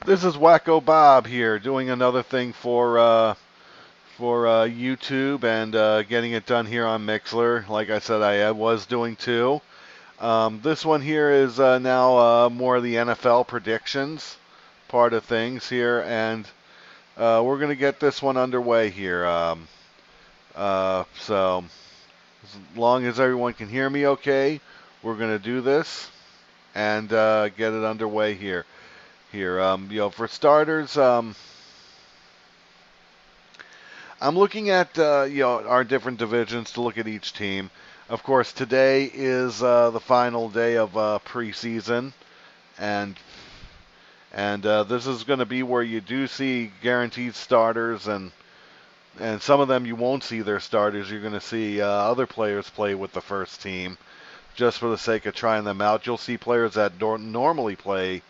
This is Wacko Bob here, doing another thing for YouTube and getting it done here on Mixler. Like I said, I was doing too. This one here is now more of the NFL predictions part of things here, and we're gonna get this one underway here. So as long as everyone can hear me, okay, we're gonna do this and get it underway here. For starters, I'm looking at our different divisions to look at each team. Of course, today is the final day of preseason, and this is going to be where you do see guaranteed starters, and some of them you won't see their starters. You're going to see other players play with the first team just for the sake of trying them out. You'll see players that don't normally play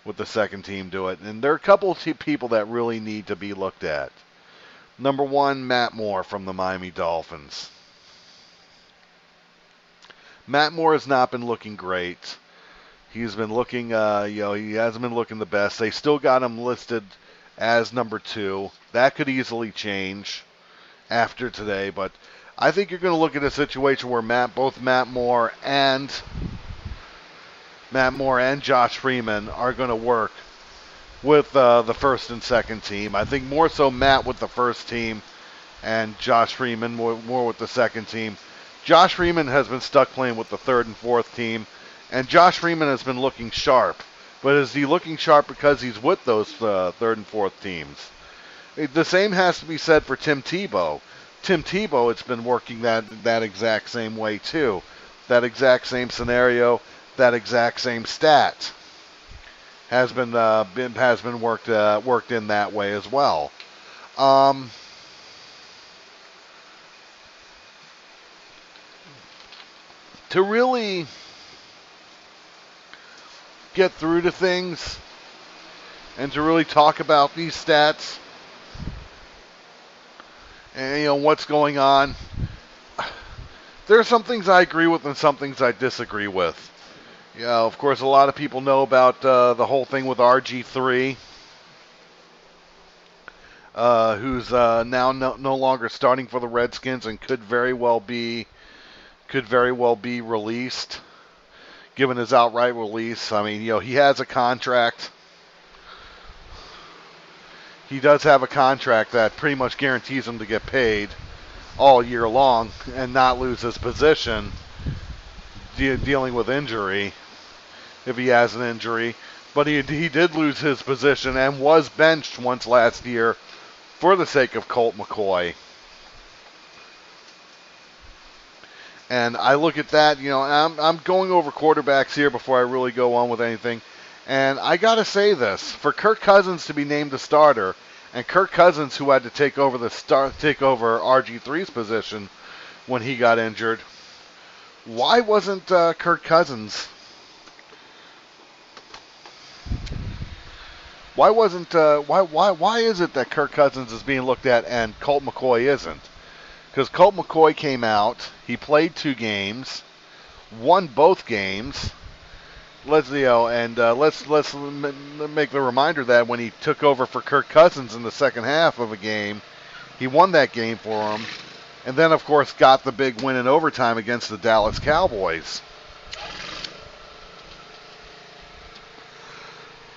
with the second team do it, and there are a couple of people that really need to be looked at. Number one, Matt Moore from the Miami Dolphins. Matt Moore has not been looking great. He's been looking, he hasn't been looking the best. They still got him listed as number 2. That could easily change after today, but I think you're going to look at a situation where both Matt Moore and Josh Freeman are going to work with the first and second team. I think more so Matt with the first team and Josh Freeman more with the second team. Josh Freeman has been stuck playing with the third and fourth team, and Josh Freeman has been looking sharp. But is he looking sharp because he's with those third and fourth teams? The same has to be said for Tim Tebow. Tim Tebow, it's been working that exact same way too. That exact same scenario, that exact same stat has been worked in that way as well. To really get through to things and to really talk about these stats and what's going on, there are some things I agree with and some things I disagree with. Of course, a lot of people know about the whole thing with RG3, who's now no longer starting for the Redskins and could very well be released, given his outright release. I mean, he has a contract. He does have a contract that pretty much guarantees him to get paid all year long and not lose his position dealing with injury if he has an injury. But he did lose his position and was benched once last year for the sake of Colt McCoy. And I look at that, I'm going over quarterbacks here before I really go on with anything. And I got to say this, for Kirk Cousins to be named the starter, and Kirk Cousins, who had to take over RG3's position when he got injured, why wasn't Kirk Cousins? Why is it that Kirk Cousins is being looked at and Colt McCoy isn't? Because Colt McCoy came out, he played 2 games, won both games. Let's make the reminder that when he took over for Kirk Cousins in the second half of a game, he won that game for him, and then of course got the big win in overtime against the Dallas Cowboys.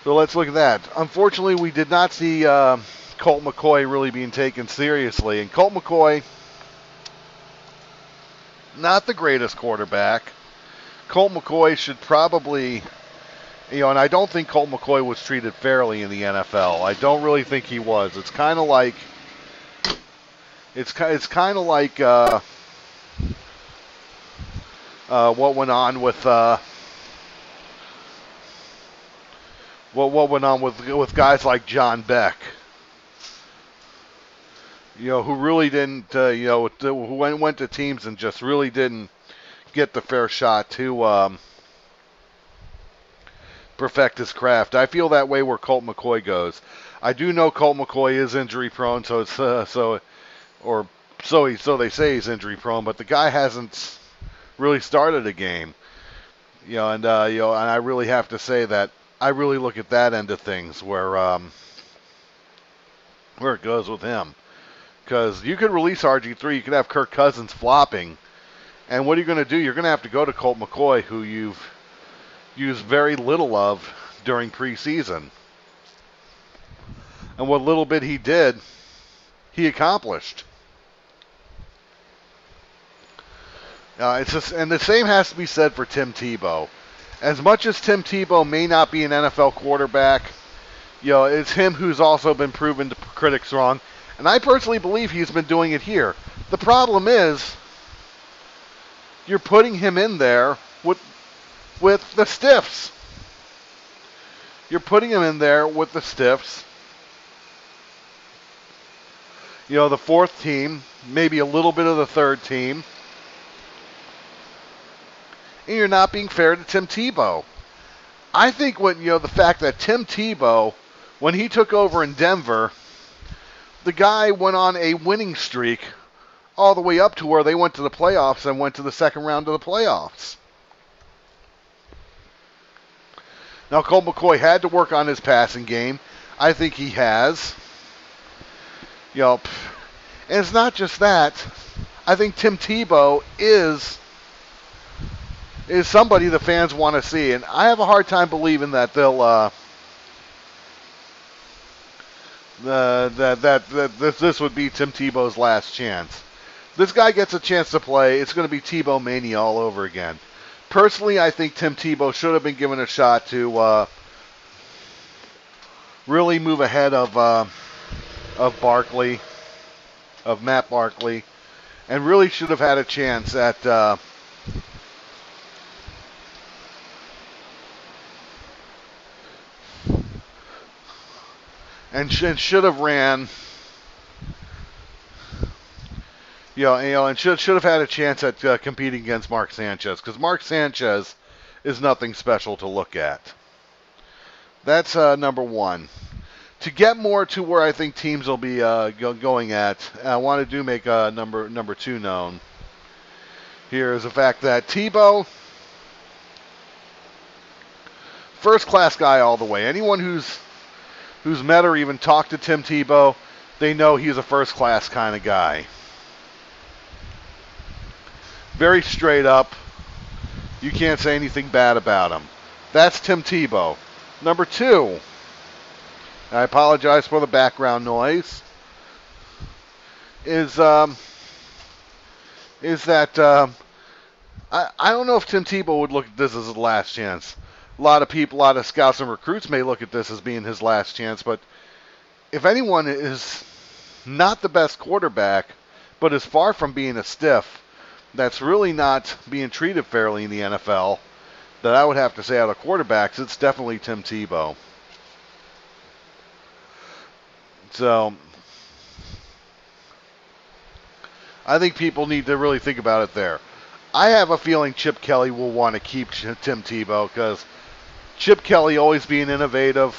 So let's look at that. Unfortunately, we did not see Colt McCoy really being taken seriously, and Colt McCoy, not the greatest quarterback. Colt McCoy should probably, and I don't think Colt McCoy was treated fairly in the NFL. I don't really think he was. It's kind of like what went on with guys like John Beck. Who really didn't, who went to teams and just really didn't get the fair shot to perfect his craft. I feel that way where Colt McCoy goes. I do know Colt McCoy is injury prone, so they say he's injury prone, but the guy hasn't really started a game. And I really have to say that I really look at that end of things where it goes with him. Because you could release RG3, you could have Kirk Cousins flopping, and what are you going to do? You're going to have to go to Colt McCoy, who you've used very little of during preseason. And what little bit he did, he accomplished. It's just, and the same has to be said for Tim Tebow. As much as Tim Tebow may not be an NFL quarterback, it's him who's also been proven to critics wrong. And I personally believe he's been doing it here. The problem is, you're putting him in there with the stiffs. You're putting him in there with the stiffs. The fourth team, maybe a little bit of the third team. And you're not being fair to Tim Tebow. I think the fact that Tim Tebow, when he took over in Denver, the guy went on a winning streak all the way up to where they went to the playoffs and went to the second round of the playoffs. Now, Colt McCoy had to work on his passing game. I think he has. And it's not just that. I think Tim Tebow is somebody the fans want to see, and I have a hard time believing that they'll that this would be Tim Tebow's last chance. This guy gets a chance to play, it's going to be Tebow mania all over again. Personally, I think Tim Tebow should have been given a shot to really move ahead of Barkley, of Matt Barkley, and really should have had a chance at and should have ran, and should have had a chance at competing against Mark Sanchez, because Mark Sanchez is nothing special to look at. That's number one. To get more to where I think teams will be going at, I want to make number two known. Here is the fact that Tebow, first-class guy all the way. Anyone who's met or even talked to Tim Tebow, they know he's a first-class kind of guy. Very straight up. You can't say anything bad about him. That's Tim Tebow. Number two, I apologize for the background noise, is that I don't know if Tim Tebow would look at this as his last chance. A lot of people, a lot of scouts and recruits may look at this as being his last chance, but if anyone is not the best quarterback, but is far from being a stiff, that's really not being treated fairly in the NFL, that I would have to say out of quarterbacks, it's definitely Tim Tebow. So, I think people need to really think about it there. I have a feeling Chip Kelly will want to keep Tim Tebow, because Chip Kelly always being innovative,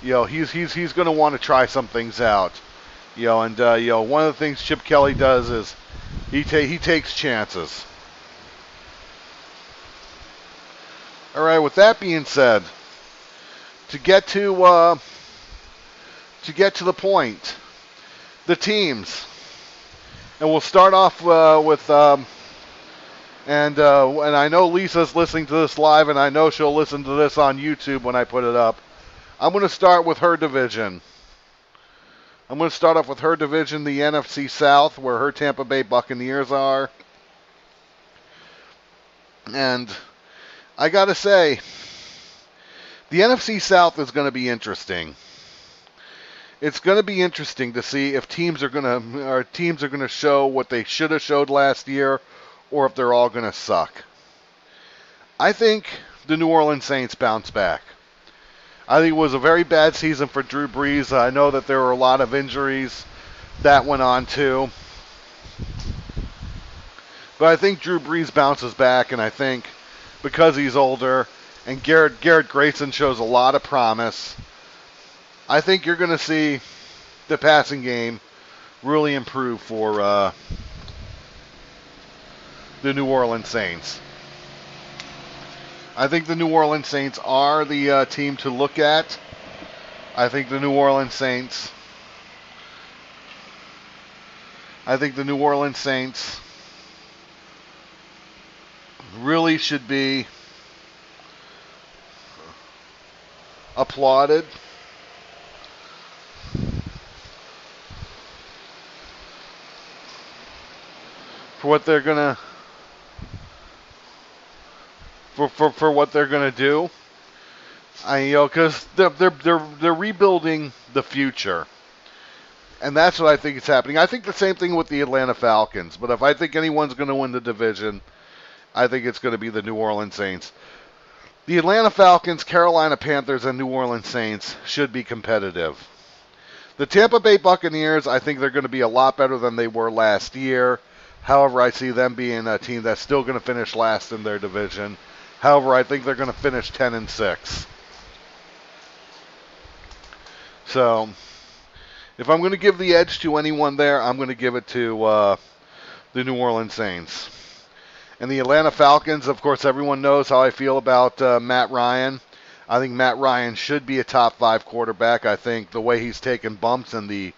he's going to want to try some things out. One of the things Chip Kelly does is he takes chances. All right, with that being said, to get to the point, the teams, and we'll start off with and I know Lisa's listening to this live, and I know she'll listen to this on YouTube when I put it up. I'm going to start with her division. I'm going to start off with her division, the NFC South, where her Tampa Bay Buccaneers are. And I got to say, the NFC South is going to be interesting. It's going to be interesting to see if teams are going to show what they should have showed last year, or if they're all going to suck. I think the New Orleans Saints bounce back. I think it was a very bad season for Drew Brees. I know that there were a lot of injuries that went on too. But I think Drew Brees bounces back, and I think because he's older and Garrett Grayson shows a lot of promise, I think you're going to see the passing game really improve for the New Orleans Saints. I think the New Orleans Saints are the team to look at. I think the New Orleans Saints. Really should be applauded for what they're gonna for what they're gonna do. Because they're rebuilding the future, and that's what I think is happening. I think the same thing with the Atlanta Falcons. But if I think anyone's going to win the division, I think it's going to be the New Orleans Saints. The Atlanta Falcons, Carolina Panthers, and New Orleans Saints should be competitive. The Tampa Bay Buccaneers, I think they're going to be a lot better than they were last year. However, I see them being a team that's still going to finish last in their division. However, I think they're going to finish 10-6. So, if I'm going to give the edge to anyone there, I'm going to give it to the New Orleans Saints. And the Atlanta Falcons, of course, everyone knows how I feel about Matt Ryan. I think Matt Ryan should be a top 5 quarterback. I think the way he's taken bumps and the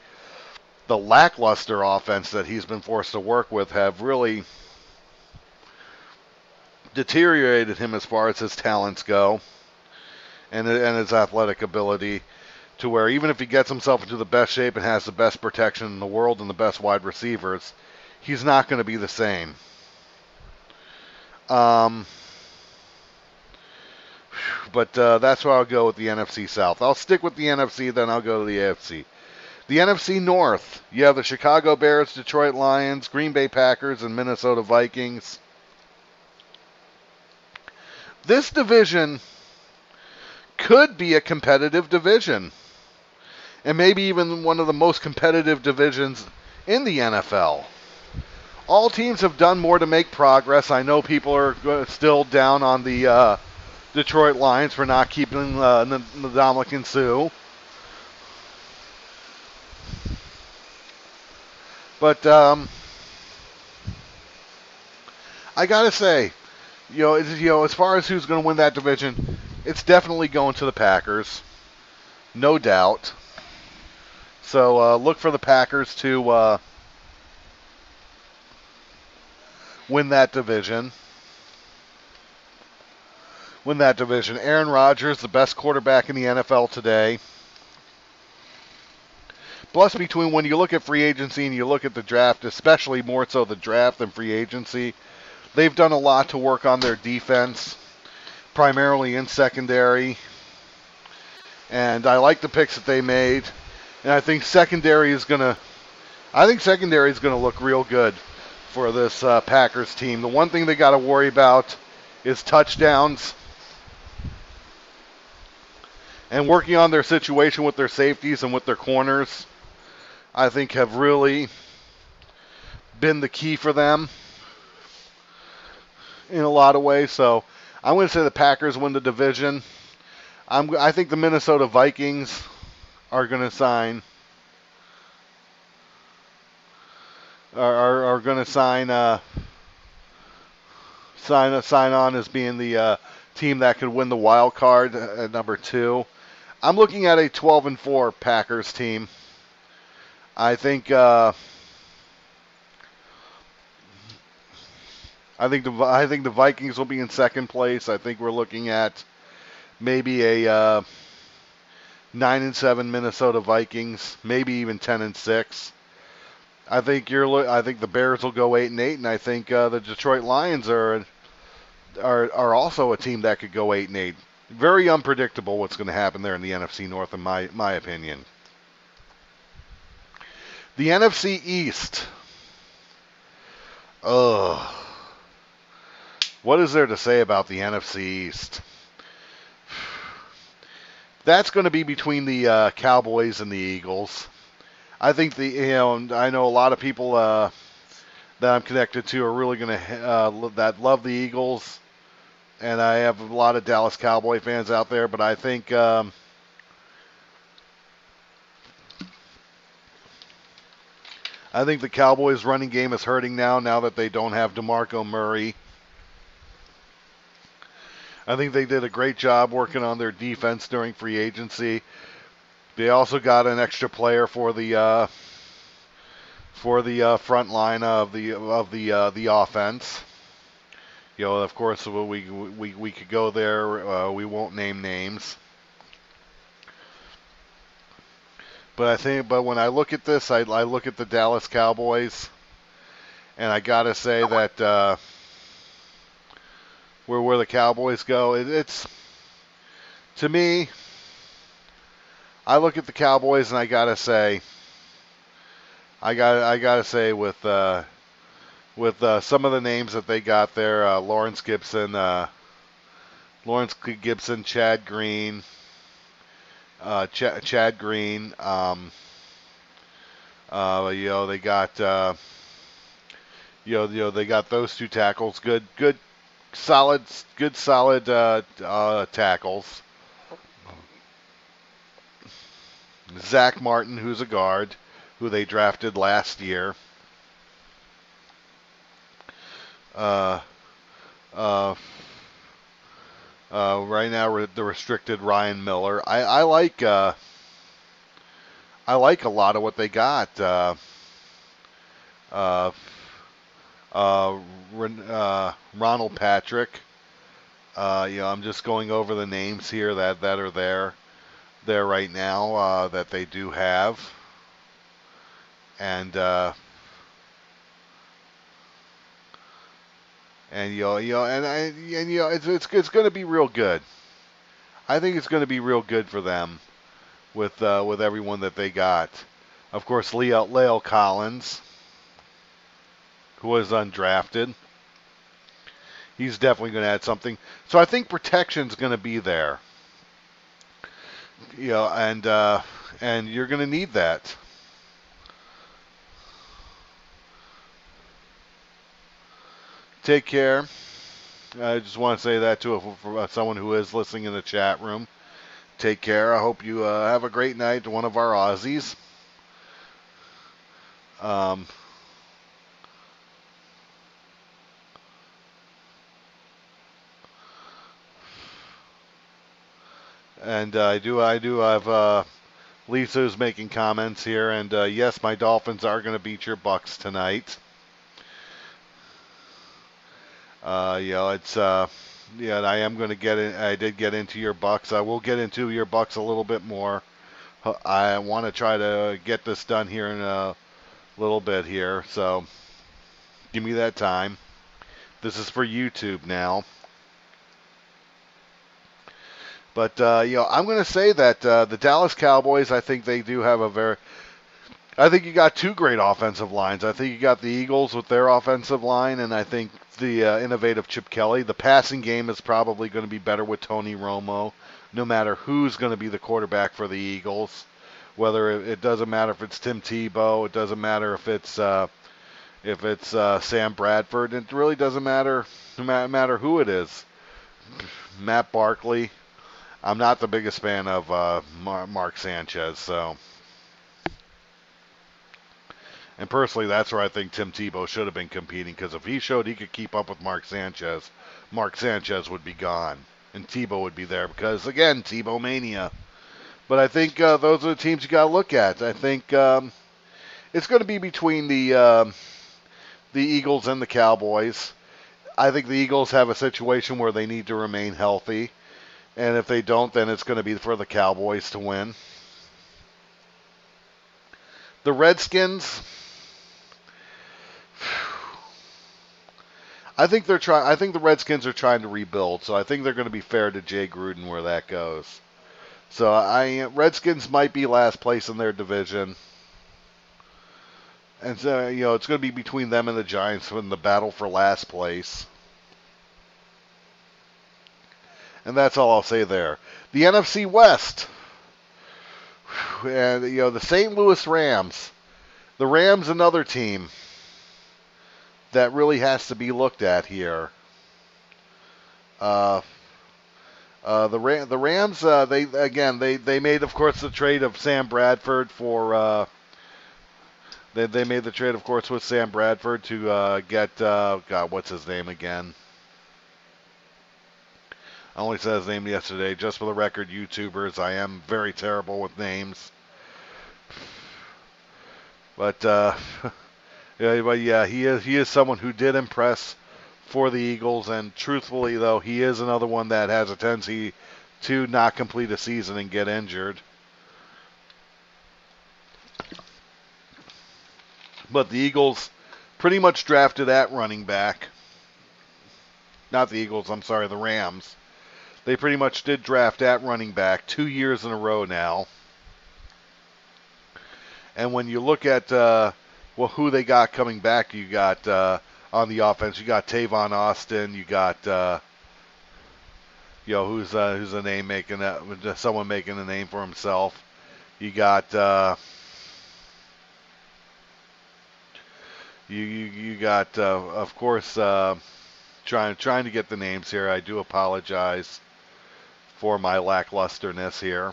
lackluster offense that he's been forced to work with have really deteriorated him as far as his talents go and his athletic ability, to where even if he gets himself into the best shape and has the best protection in the world and the best wide receivers, he's not going to be the same. But that's why I'll go with the NFC South. I'll stick with the NFC, then I'll go to the AFC. The NFC North, you have the Chicago Bears, Detroit Lions, Green Bay Packers, and Minnesota Vikings. This division could be a competitive division, and maybe even one of the most competitive divisions in the NFL. All teams have done more to make progress. I know people are still down on the Detroit Lions for not keeping Ndamukong Suh. But I gotta say, as far as who's going to win that division, it's definitely going to the Packers, no doubt. So look for the Packers to win that division. Aaron Rodgers, the best quarterback in the NFL today. Plus, between when you look at free agency and you look at the draft, especially more so the draft than free agency, they've done a lot to work on their defense, primarily in secondary. And I like the picks that they made. And I think secondary is going to look real good for this Packers team. The one thing they got to worry about is touchdowns. And working on their situation with their safeties and with their corners, I think have really been the key for them in a lot of ways. So I'm going to say the Packers win the division. I think the Minnesota Vikings are going to sign sign on as being the team that could win the wild card at number 2. I'm looking at a 12-4 Packers team. I think the Vikings will be in second place. I think we're looking at maybe a 9-7 Minnesota Vikings, maybe even 10-6. I think the Bears will go 8-8, and I think the Detroit Lions are also a team that could go 8-8. Very unpredictable what's going to happen there in the NFC North, in my opinion. The NFC East. What is there to say about the NFC East? That's going to be between the Cowboys and the Eagles. I think I know a lot of people that I'm connected to are really going to that love the Eagles, and I have a lot of Dallas Cowboy fans out there. But I think the Cowboys' running game is hurting now that they don't have DeMarco Murray. I think they did a great job working on their defense during free agency. They also got an extra player for the front line of the offense. You know, of course, we could go there. We won't name names, but when I look at this, I look at the Dallas Cowboys, and I gotta say that where the Cowboys go, it's to me. I look at the Cowboys, and I gotta say, with some of the names that they got there, Lawrence Gibson, Chad Green, Chad Green. They got they got those two tackles, good, solid tackles. Zach Martin, who's a guard, who they drafted last year. Right now, the restricted Ryan Miller. I like a lot of what they got. Ronald Patrick. I'm just going over the names here that are there right now that they do have, and it's going to be real good. I think it's going to be real good for them with everyone that they got. Of course, La'el Collins, who was undrafted. He's definitely going to add something. So I think protection's going to be there. And you're going to need that. Take care. I just want to say that to someone who is listening in the chat room. Take care. I hope you have a great night to one of our Aussies. And I do have Lisa who's making comments here, and yes, my Dolphins are going to beat your Bucks tonight. It's I am going to get in. I did get into your Bucks. I will get into your Bucks a little bit more. I want to try to get this done here in a little bit here, so give me that time. This is for YouTube now. But I'm going to say that the Dallas Cowboys, I think they do have I think you got two great offensive lines. I think you got the Eagles with their offensive line, and I think the innovative Chip Kelly. The passing game is probably going to be better with Tony Romo, no matter who's going to be the quarterback for the Eagles. Whether it doesn't matter if it's Tim Tebow, it doesn't matter if it's Sam Bradford. It really doesn't matter no matter who it is. Matt Barkley. I'm not the biggest fan of Mark Sanchez, so. And personally, that's where I think Tim Tebow should have been competing, because if he showed he could keep up with Mark Sanchez would be gone, and Tebow would be there because, again, Tebow mania. But I think those are the teams you got to look at. I think it's going to be between the Eagles and the Cowboys. I think the Eagles have a situation where they need to remain healthy, and if they don't, then it's going to be for the Cowboys to win. The Redskins, I think the Redskins are trying to rebuild, so I think they're going to be fair to Jay Gruden where that goes. So Redskins might be last place in their division, and so it's going to be between them and the Giants in the battle for last place. And that's all I'll say there. The NFC West, and the St. Louis Rams. The Rams, another team that really has to be looked at here. The Rams, they made, of course, the trade of Sam Bradford for. They made the trade, of course, with Sam Bradford to get what's his name again? I only said his name yesterday. Just for the record, YouTubers, I am very terrible with names. But yeah, he is someone who did impress for the Eagles, and truthfully, though, he is another one that has a tendency to not complete a season and get injured. But the Eagles pretty much drafted at running back. Not the Eagles, I'm sorry, the Rams. They pretty much did draft at running back 2 years in a row now. And when you look at who they got coming back, you got on the offense, you got Tavon Austin, you got who's a name making someone making a name for himself. You got you got of course trying to get the names here. I do apologize for my lacklusterness here.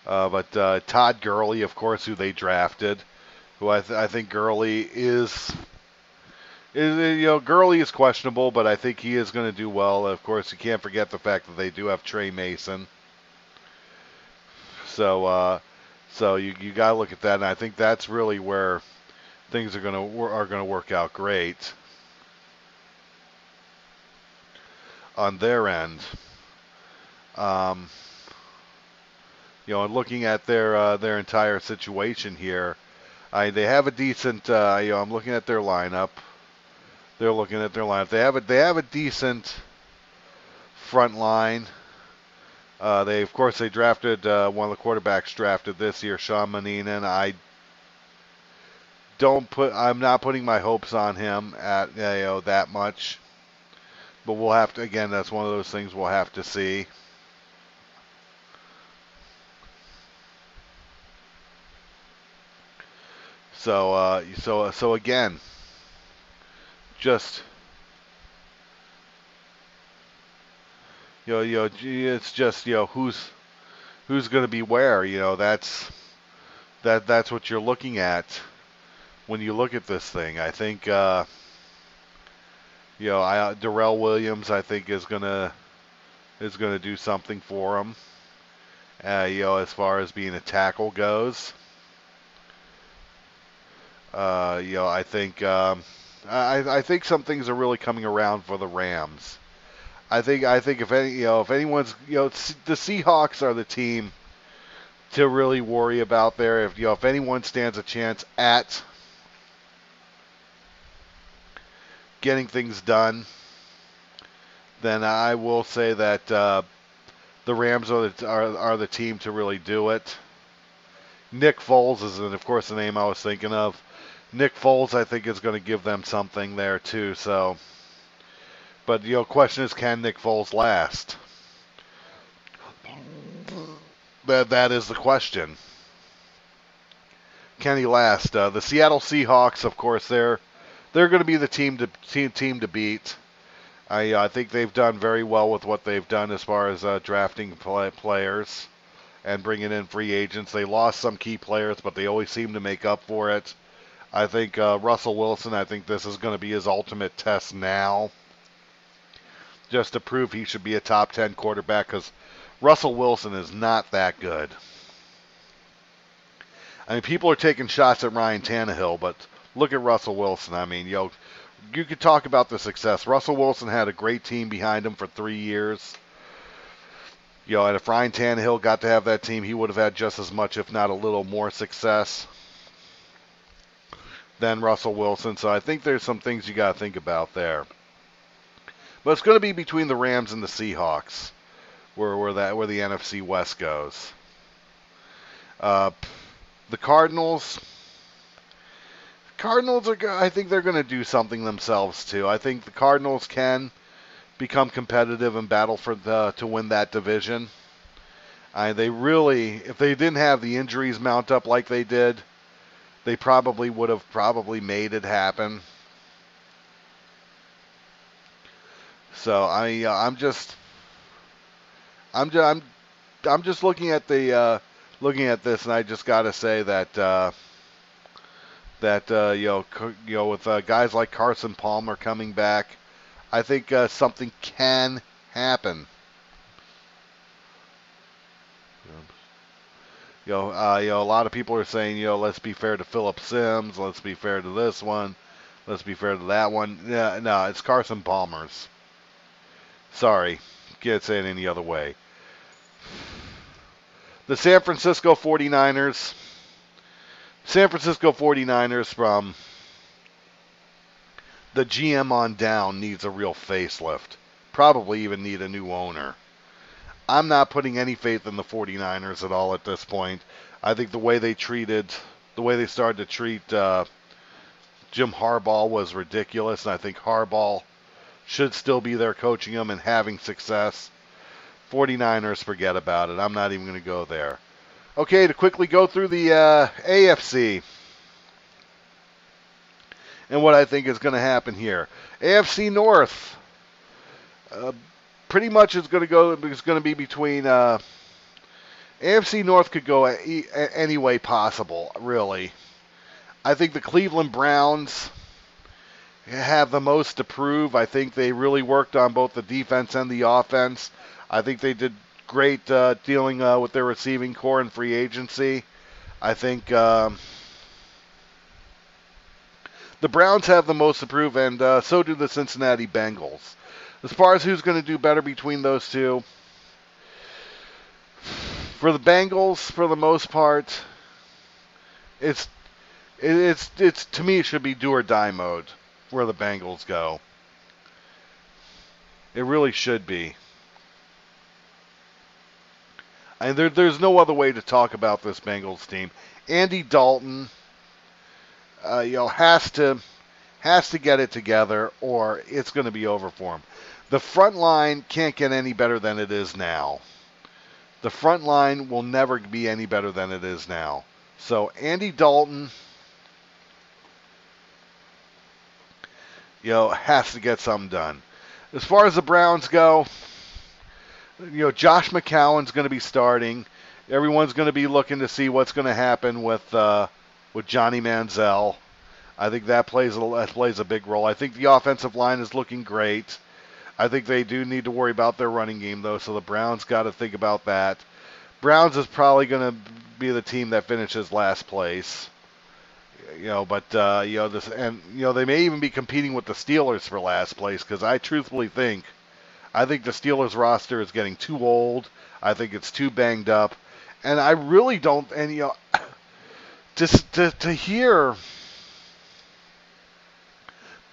But Todd Gurley, of course, who they drafted, who I think Gurley is Gurley is questionable, but I think he is going to do well. Of course, you can't forget the fact that they do have Trey Mason. So you got to look at that, and I think that's really where things are going to work out great on their end. And looking at their entire situation here, they have a decent. I'm looking at their lineup. They're looking at their lineup. They have a decent front line. They drafted one of the quarterbacks drafted this year, Sean Mannion. I'm not putting my hopes on him at that much. But we'll have to, again, that's one of those things we'll have to see. So again, just it's just who's going to be where. That's what you're looking at when you look at this thing. I think Darrell Williams, I think, is gonna do something for him. As far as being a tackle goes. I think I think some things are really coming around for the Rams. I think if anyone's the Seahawks are the team to really worry about there. If anyone stands a chance at getting things done, then I will say that the Rams are the team to really do it. Nick Foles is, of course, the name I was thinking of. Nick Foles, I think, is going to give them something there too. So, but question is, can Nick Foles last? That is the question. Can he last? The Seattle Seahawks, of course, they're going to be the team to beat. I think they've done very well with what they've done as far as drafting players and bringing in free agents. They lost some key players, but they always seem to make up for it. I think Russell Wilson, I think this is going to be his ultimate test now, just to prove he should be a top 10 quarterback, because Russell Wilson is not that good. I mean, people are taking shots at Ryan Tannehill, but look at Russell Wilson. I mean, you could talk about the success. Russell Wilson had a great team behind him for 3 years. And if Ryan Tannehill got to have that team, he would have had just as much, if not a little more success than Russell Wilson. So I think there's some things you got to think about there. But it's going to be between the Rams and the Seahawks, where the NFC West goes. The Cardinals are. I think they're going to do something themselves too. I think the Cardinals can become competitive and battle to win that division. They really, if they didn't have the injuries mount up like they did, they probably would have made it happen. So I'm just looking at this, and I just got to say that with guys like Carson Palmer coming back, I think something can happen. A lot of people are saying, let's be fair to Phillip Sims, let's be fair to this one, let's be fair to that one. Yeah, no, it's Carson Palmer's. Sorry, can't say it any other way. The San Francisco 49ers. San Francisco 49ers from the GM on down needs a real facelift. Probably even need a new owner. I'm not putting any faith in the 49ers at all at this point. I think the way they started to treat Jim Harbaugh was ridiculous, and I think Harbaugh should still be there coaching them and having success. 49ers, forget about it. I'm not even going to go there. Okay, to quickly go through the AFC and what I think is going to happen here. AFC North, pretty much is going to be between. AFC North could go any way possible, really. I think the Cleveland Browns have the most to prove. I think they really worked on both the defense and the offense. I think they did great dealing with their receiving core and free agency. I think the Browns have the most to prove, and so do the Cincinnati Bengals. As far as who's going to do better between those two, for the Bengals, for the most part, it's to me it should be do or die mode where the Bengals go. It really should be. And there's no other way to talk about this Bengals team. Andy Dalton, has to get it together, or it's going to be over for him. The front line can't get any better than it is now. The front line will never be any better than it is now. So Andy Dalton, has to get something done. As far as the Browns go, Josh McCown's going to be starting. Everyone's going to be looking to see what's going to happen with Johnny Manziel. I think that plays a big role. I think the offensive line is looking great. I think they do need to worry about their running game, though, so the Browns got to think about that. Browns is probably going to be the team that finishes last place. But they may even be competing with the Steelers for last place, because I truthfully think the Steelers roster is getting too old. I think it's too banged up, and I really don't. And just to hear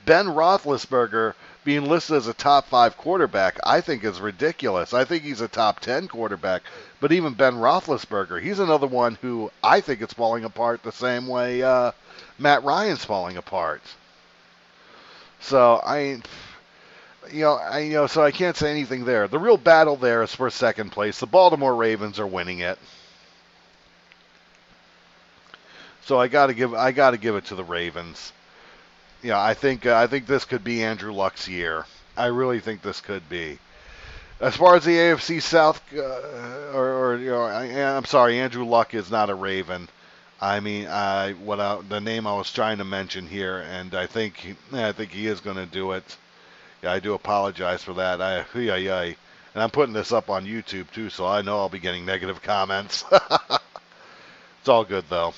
Ben Roethlisberger being listed as a top 5 quarterback, I think is ridiculous. I think he's a top 10 quarterback, but even Ben Roethlisberger, he's another one who I think is falling apart the same way Matt Ryan's falling apart. So so I can't say anything there. The real battle there is for second place. The Baltimore Ravens are winning it. So I got to give it to the Ravens. I think this could be Andrew Luck's year. I really think this could be. As far as the AFC South, I'm sorry, Andrew Luck is not a Raven. I mean, the name I was trying to mention here, and I think he is going to do it. Yeah, I do apologize for that. And I'm putting this up on YouTube too, so I know I'll be getting negative comments. It's all good though.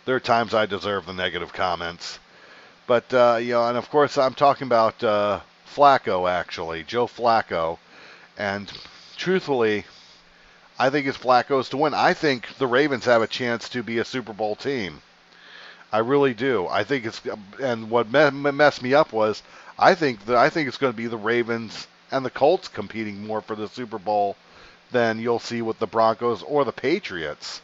There are times I deserve the negative comments. But, and of course I'm talking about Flacco, actually, Joe Flacco. And truthfully, I think it's Flacco's to win. I think the Ravens have a chance to be a Super Bowl team. I really do. I think and what messed me up was, I think it's going to be the Ravens and the Colts competing more for the Super Bowl than you'll see with the Broncos or the Patriots.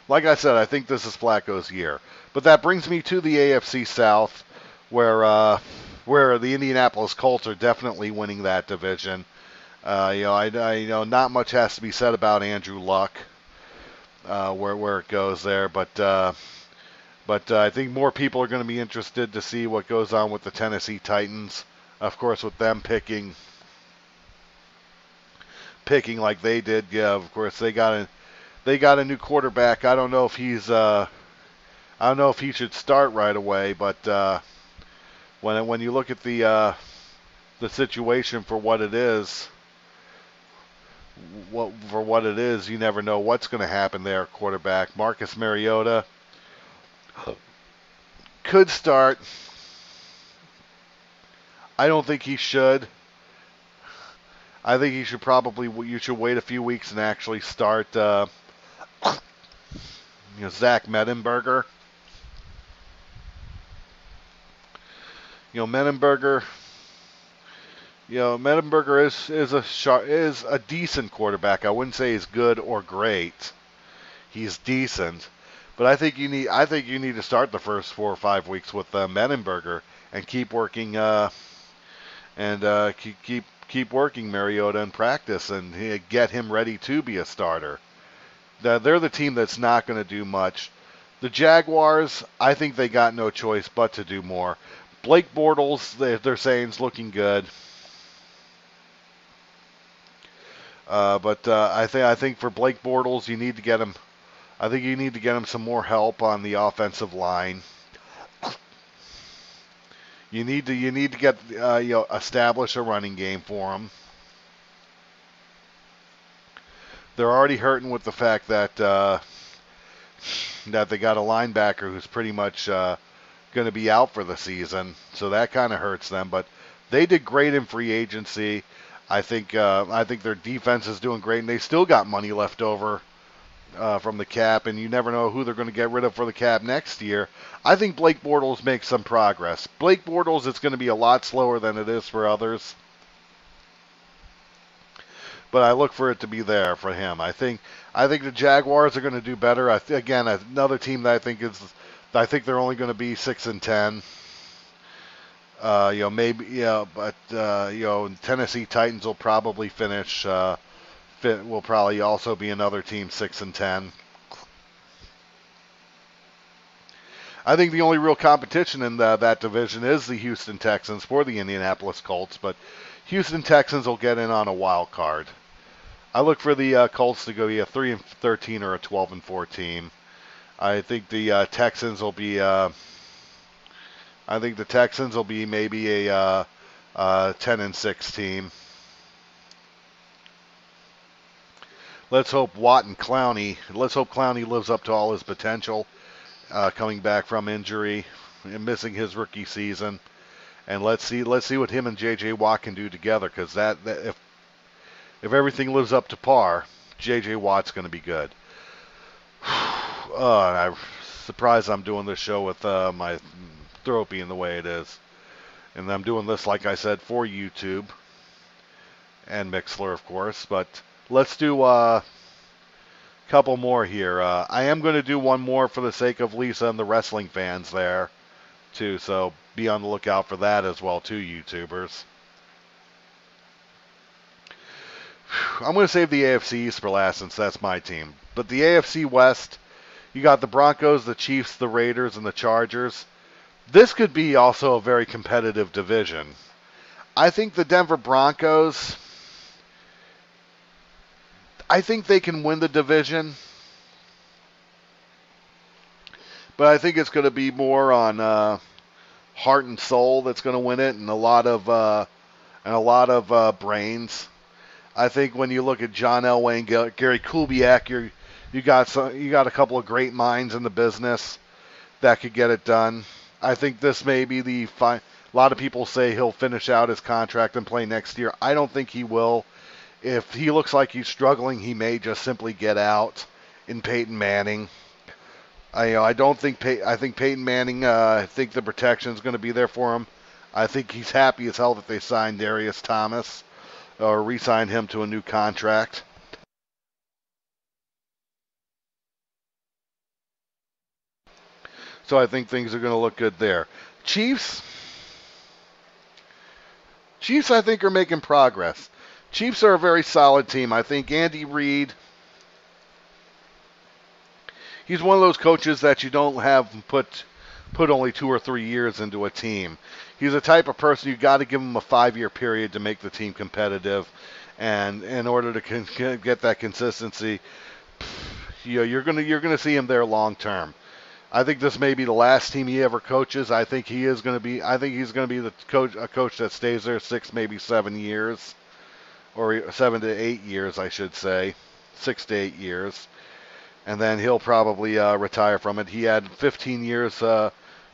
Like I said, I think this is Flacco's year. But that brings me to the AFC South, where the Indianapolis Colts are definitely winning that division. Not much has to be said about Andrew Luck, where it goes there, but I think more people are going to be interested to see what goes on with the Tennessee Titans. Of course, with them picking like they did, yeah. Of course, they got a new quarterback. I don't know if he's I don't know if he should start right away, but when you look at the situation for what it is, you never know what's going to happen there. Quarterback Marcus Mariota could start. I don't think he should. I think you should wait a few weeks and actually start Zach Mettenberger. Mettenberger. Mettenberger is a decent quarterback. I wouldn't say he's good or great. He's decent, but I think you need to start the first 4 or 5 weeks with Mettenberger and keep working keep working Mariota in practice and get him ready to be a starter. They're the team that's not going to do much. The Jaguars, I think they got no choice but to do more. Blake Bortles, they're saying is looking good. But I think for Blake Bortles, you need to get him. I think you need to get him some more help on the offensive line. You need to get establish a running game for him. They're already hurting with the fact that that they got a linebacker who's pretty much going to be out for the season, so that kind of hurts them. But they did great in free agency. I think their defense is doing great, and they still got money left over from the cap, and you never know who they're going to get rid of for the cap next year. I think Blake Bortles makes some progress. Blake Bortles, it's going to be a lot slower than it is for others, but I look for it to be there for him. I think the Jaguars are going to do better. Again, another team that I think they're only going to be 6-10. Tennessee Titans will probably finish. Will probably also be another team 6-10. I think the only real competition in that division is the Houston Texans for the Indianapolis Colts, but Houston Texans will get in on a wild card. I look for the Colts to go a 3-13 or a 12-4 team. I think the Texans will be. I think the Texans will be maybe a 10-6 team. Let's hope Clowney lives up to all his potential, coming back from injury and missing his rookie season. And let's see what him and J.J. Watt can do together, because if everything lives up to par, J.J. Watt's going to be good. I'm surprised I'm doing this show with my throat being the way it is. And I'm doing this, like I said, for YouTube and Mixlr, of course. But let's do a couple more here. I am going to do one more for the sake of Lisa and the wrestling fans there, too. So be on the lookout for that as well, too, YouTubers. I'm going to save the AFC East for last, since that's my team. But the AFC West, you got the Broncos, the Chiefs, the Raiders, and the Chargers. This could be also a very competitive division. I think the Denver Broncos, I think they can win the division. But I think it's going to be more on heart and soul that's going to win it, and a lot of brains. I think when you look at John Elway and Gary Kubiak, you got a couple of great minds in the business that could get it done. I think this may be a lot of people say he'll finish out his contract and play next year. I don't think he will. If he looks like he's struggling, he may just simply get out in Peyton Manning. I think Peyton Manning. I think the protection's going to be there for him. I think he's happy as hell that they signed Darius Thomas, or re-signed him to a new contract. So I think things are going to look good there. Chiefs, I think, are making progress. Chiefs are a very solid team. I think Andy Reid, he's one of those coaches that you don't have put only 2 or 3 years into a team. He's the type of person you got to give him a 5-year period to make the team competitive, and in order to get that consistency, you're gonna see him there long term. I think this may be the last team he ever coaches. I think he is going to be. I think he's going to be a coach that stays there 6, maybe 7 years, or 7 to 8 years, I should say, 6 to 8 years, and then he'll probably retire from it. He had 15 years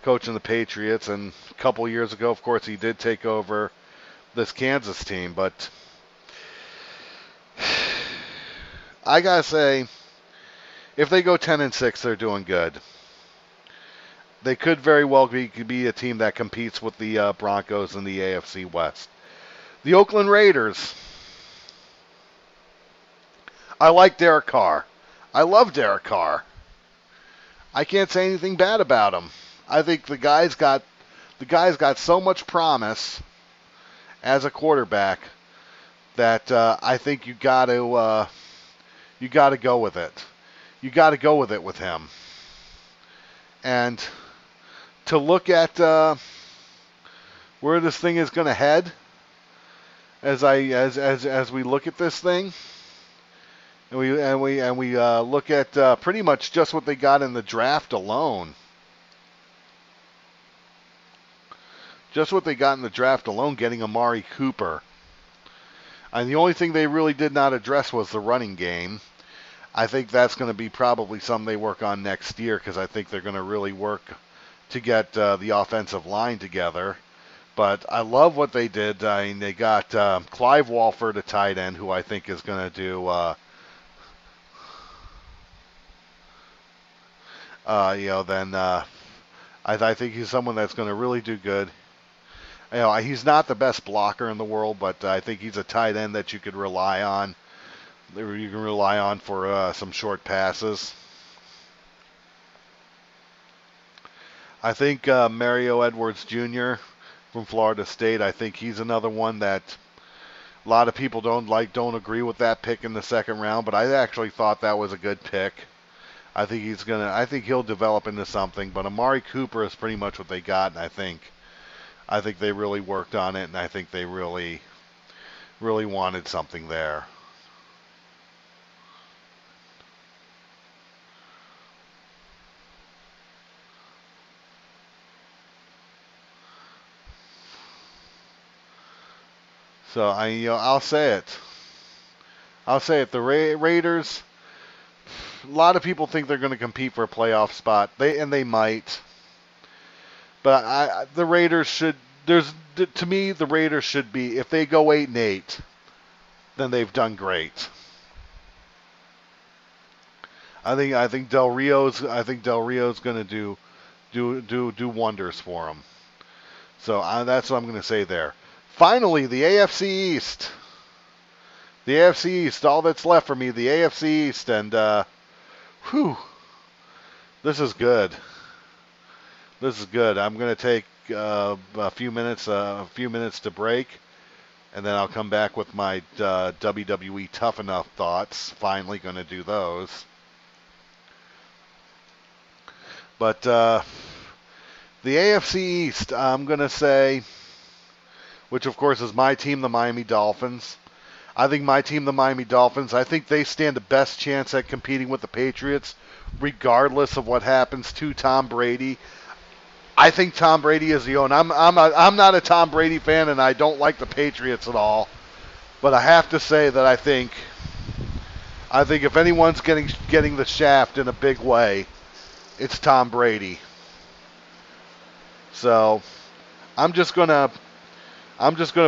coaching the Patriots, and a couple years ago, of course, he did take over this Kansas team. But I gotta say, if they go 10-6, they're doing good. They could very well be a team that competes with the Broncos in the AFC West. The Oakland Raiders. I like Derek Carr. I love Derek Carr. I can't say anything bad about him. I think the guy's got so much promise as a quarterback that I think you got to go with it. You got to go with it with him. And to look at where this thing is going to head, as we look at this thing, and we look at pretty much just what they got in the draft alone. Just what they got in the draft alone, getting Amari Cooper. And the only thing they really did not address was the running game. I think that's going to be probably something they work on next year, because I think they're going to really work to get the offensive line together. But I love what they did. I mean, they got Clive Walford, a tight end, who I think is going to do, I think he's someone that's going to really do good. You know, he's not the best blocker in the world, but I think he's a tight end that you could rely on. You can rely on for some short passes. I think Mario Edwards Jr. from Florida State, I think he's another one that a lot of people don't agree with that pick in the second round, but I actually thought that was a good pick. I think he'll develop into something, but Amari Cooper is pretty much what they got, and I think they really worked on it, and I think they really, really wanted something there. So I'll say it. The Raiders. A lot of people think they're going to compete for a playoff spot. They might. But the Raiders should. To me, the Raiders should be. If they go 8-8, then they've done great. I think Del Rio's going to do wonders for them. So that's what I'm going to say there. Finally, the AFC East. The AFC East. All that's left for me, the AFC East, and this is good. This is good. I'm going to take a few minutes to break, and then I'll come back with my WWE Tough Enough thoughts. Finally going to do those. But the AFC East, I'm going to say, which of course is my team, the Miami Dolphins. I think my team, the Miami Dolphins, I think they stand the best chance at competing with the Patriots, regardless of what happens to Tom Brady. I think Tom Brady is the owner. I'm not a Tom Brady fan, and I don't like the Patriots at all. But I have to say that I think if anyone's getting the shaft in a big way, it's Tom Brady. So I'm just gonna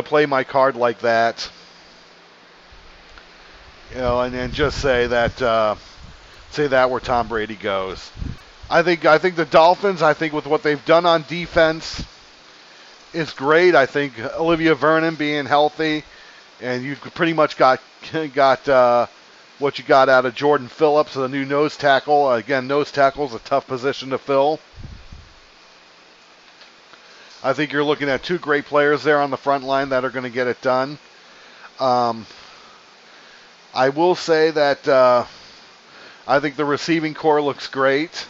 play my card like that, and just say that where Tom Brady goes. I think the Dolphins, with what they've done on defense, is great. I think Olivia Vernon being healthy, and you pretty much got what you got out of Jordan Phillips, the new nose tackle. Again, nose tackle is a tough position to fill. I think you're looking at two great players there on the front line that are going to get it done. I will say that I think the receiving core looks great.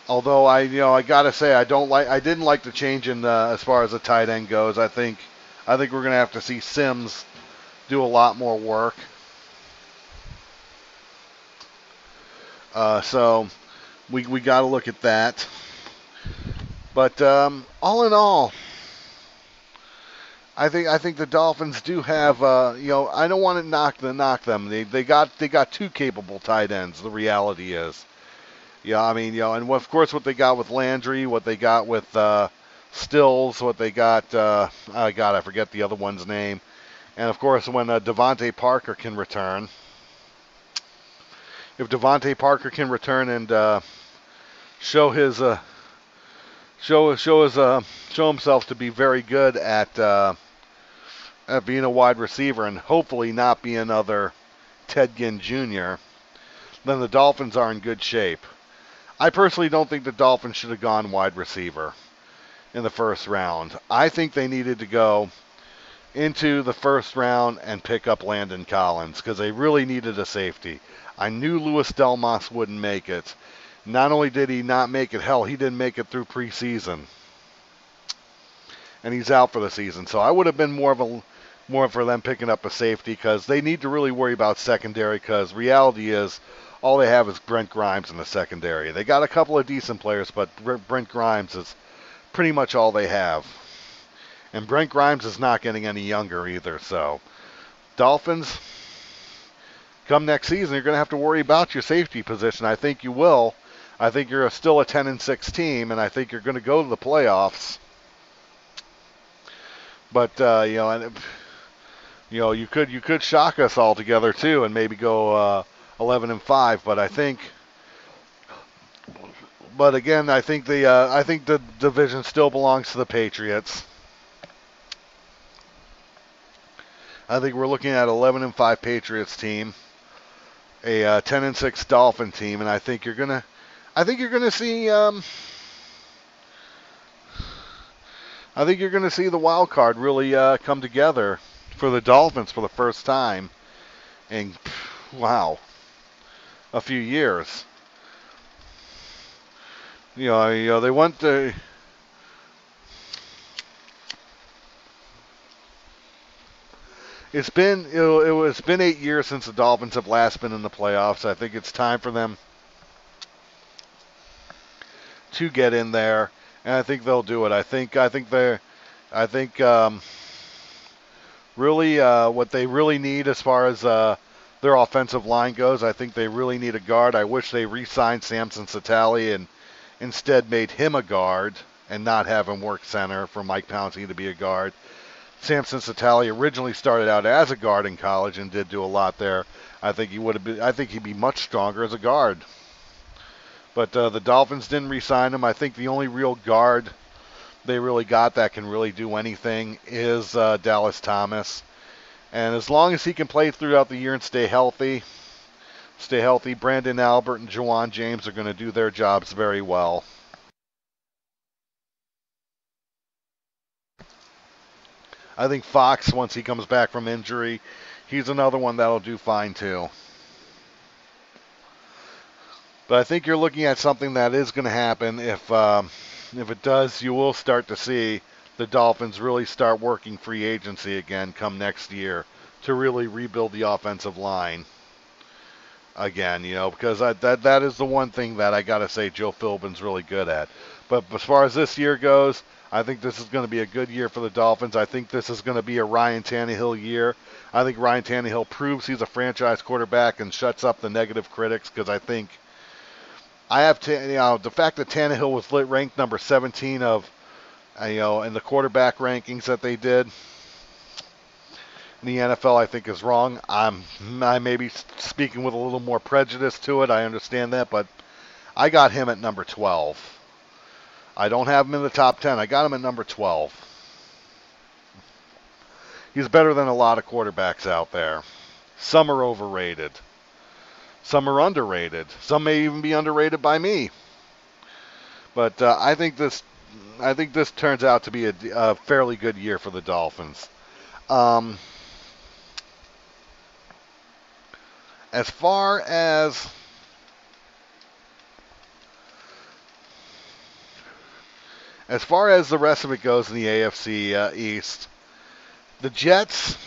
Although I gotta say I didn't like the change in as far as the tight end goes. I think we're gonna have to see Sims do a lot more work. So we got to look at that. But all in all, I think the Dolphins do have I don't want to knock them. They got two capable tight ends. The reality is, I mean and of course what they got with Landry, what they got with Stills, what they got. God, I forget the other one's name. And of course when Devontae Parker can return, if Devontae Parker can return and show his show himself to be very good at being a wide receiver and hopefully not be another Ted Ginn Jr., then the Dolphins are in good shape. I personally don't think the Dolphins should have gone wide receiver in the first round. I think they needed to go into the first round and pick up Landon Collins because they really needed a safety. I knew Louis Delmas wouldn't make it. Not only did he not make it, hell, he didn't make it through preseason. And he's out for the season. So I would have been more for them picking up a safety because they need to really worry about secondary because reality is all they have is Brent Grimes in the secondary. They got a couple of decent players, but Brent Grimes is pretty much all they have. And Brent Grimes is not getting any younger either. So Dolphins, come next season, you're going to have to worry about your safety position. I think you will. I think you're still a 10-6 team, and I think you're going to go to the playoffs. But you could shock us all together too, and maybe go 11-5. But again, I think the division still belongs to the Patriots. I think we're looking at 11-5 Patriots team, a 10-6 Dolphin team, and I think you're gonna see. I think you're going to see the wild card really come together for the Dolphins for the first time in, a few years. They went to. It's been 8 years since the Dolphins have last been in the playoffs. I think it's time for them to get in there. And I think they'll do it. I think really what they really need as far as their offensive line goes, I think they really need a guard. I wish they re-signed Samson Satali and instead made him a guard and not have him work center for Mike Pouncey to be a guard. Samson Satali originally started out as a guard in college and did do a lot there. I think he'd be much stronger as a guard. But the Dolphins didn't re-sign him. I think the only real guard they really got that can really do anything is Dallas Thomas. And as long as he can play throughout the year and stay healthy, Brandon Albert and Juwan James are going to do their jobs very well. I think Fox, once he comes back from injury, he's another one that'll do fine too. But I think you're looking at something that is going to happen. If it does, you will start to see the Dolphins really start working free agency again come next year to really rebuild the offensive line again, because that is the one thing that I got to say Joe Philbin's really good at. But as far as this year goes, I think this is going to be a good year for the Dolphins. I think this is going to be a Ryan Tannehill year. I think Ryan Tannehill proves he's a franchise quarterback and shuts up the negative critics because I think the fact that Tannehill was ranked number 17 of, in the quarterback rankings that they did in the NFL, I think is wrong. I may be speaking with a little more prejudice to it. I understand that, but I got him at number 12. I don't have him in the top 10. I got him at number 12. He's better than a lot of quarterbacks out there. Some are overrated. Some are underrated. Some may even be underrated by me. But I think this turns out to be a fairly good year for the Dolphins. As far as the rest of it goes in the AFC East, the Jets.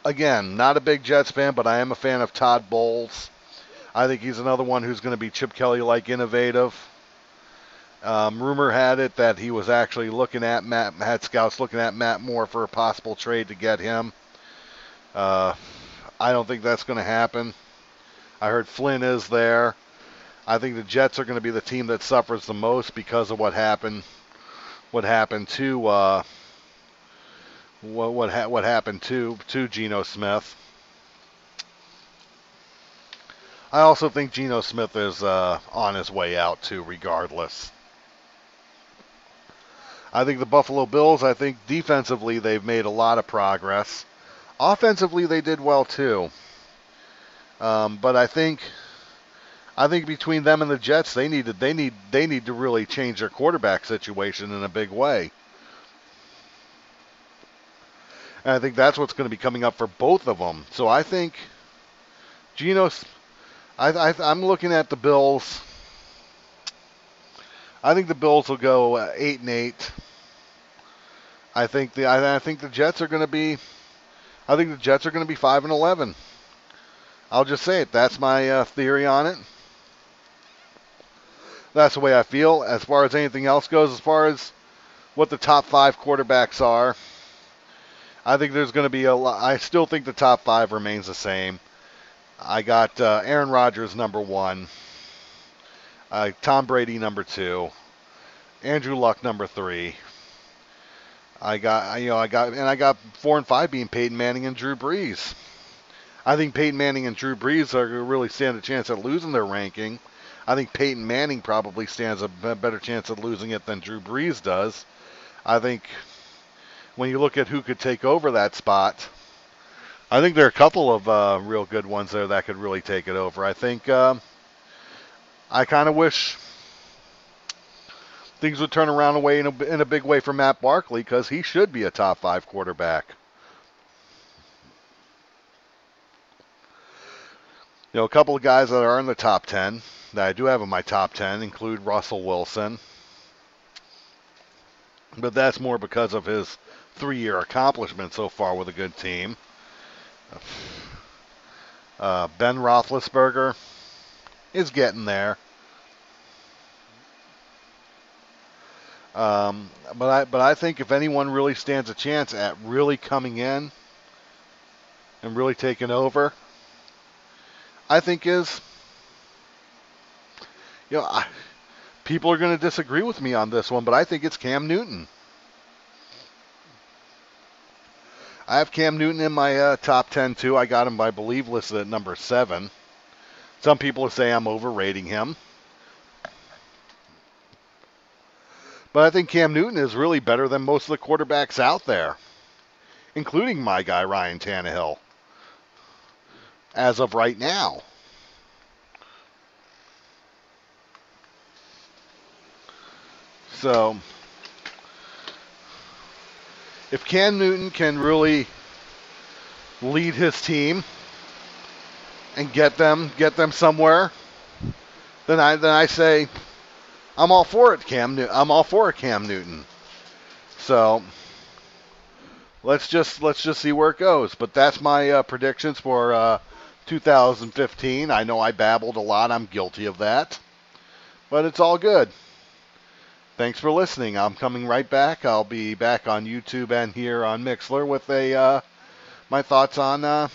Again, not a big Jets fan, but I am a fan of Todd Bowles. I think he's another one who's going to be Chip Kelly-like innovative. Rumor had it that he was actually looking at had scouts looking at Matt Moore for a possible trade to get him. I don't think that's going to happen. I heard Flynn is there. I think the Jets are going to be the team that suffers the most because of what happened. What happened to what happened to Geno Smith. I also think Geno Smith is on his way out too, regardless. I think the Buffalo Bills, I think defensively they've made a lot of progress. Offensively they did well too. But I think between them and the Jets, they need to really change their quarterback situation in a big way. And I think that's what's going to be coming up for both of them. So I think I'm looking at the Bills. I think the Bills will go 8-8. I think the Jets are going to be 5-11. I'll just say it. That's my theory on it. That's the way I feel. As far as anything else goes, as far as what the top 5 quarterbacks are, I think there's going to be a lot. I still think the top 5 remains the same. I got Aaron Rodgers number 1, Tom Brady number 2, Andrew Luck number 3. I got 4 and 5 being Peyton Manning and Drew Brees. I think Peyton Manning and Drew Brees are going to really stand a chance at losing their ranking. I think Peyton Manning probably stands a better chance of losing it than Drew Brees does. I think when you look at who could take over that spot, I think there are a couple of real good ones there that could really take it over. I think I kind of wish things would turn around away in a big way for Matt Barkley, because he should be a top 5 quarterback. You know, a couple of guys that are in the top 10 that I do have in my top 10 include Russell Wilson. But that's more because of his 3-year accomplishment so far with a good team. Ben Roethlisberger is getting there. But I think if anyone really stands a chance at really coming in and really taking over, I think is, people are going to disagree with me on this one, but I think it's Cam Newton. I have Cam Newton in my top 10 too. I got him, I believe, listed at number 7. Some people say I'm overrating him. But I think Cam Newton is really better than most of the quarterbacks out there, including my guy Ryan Tannehill, as of right now. So, if Cam Newton can really lead his team and get them somewhere, then I say I'm all for it, I'm all for Cam Newton. So let's just see where it goes. But that's my predictions for 2015. I know I babbled a lot. I'm guilty of that, but it's all good. Thanks for listening. I'm coming right back. I'll be back on YouTube and here on Mixlr with my thoughts on the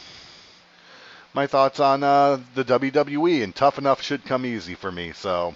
WWE, and Tough Enough should come easy for me. So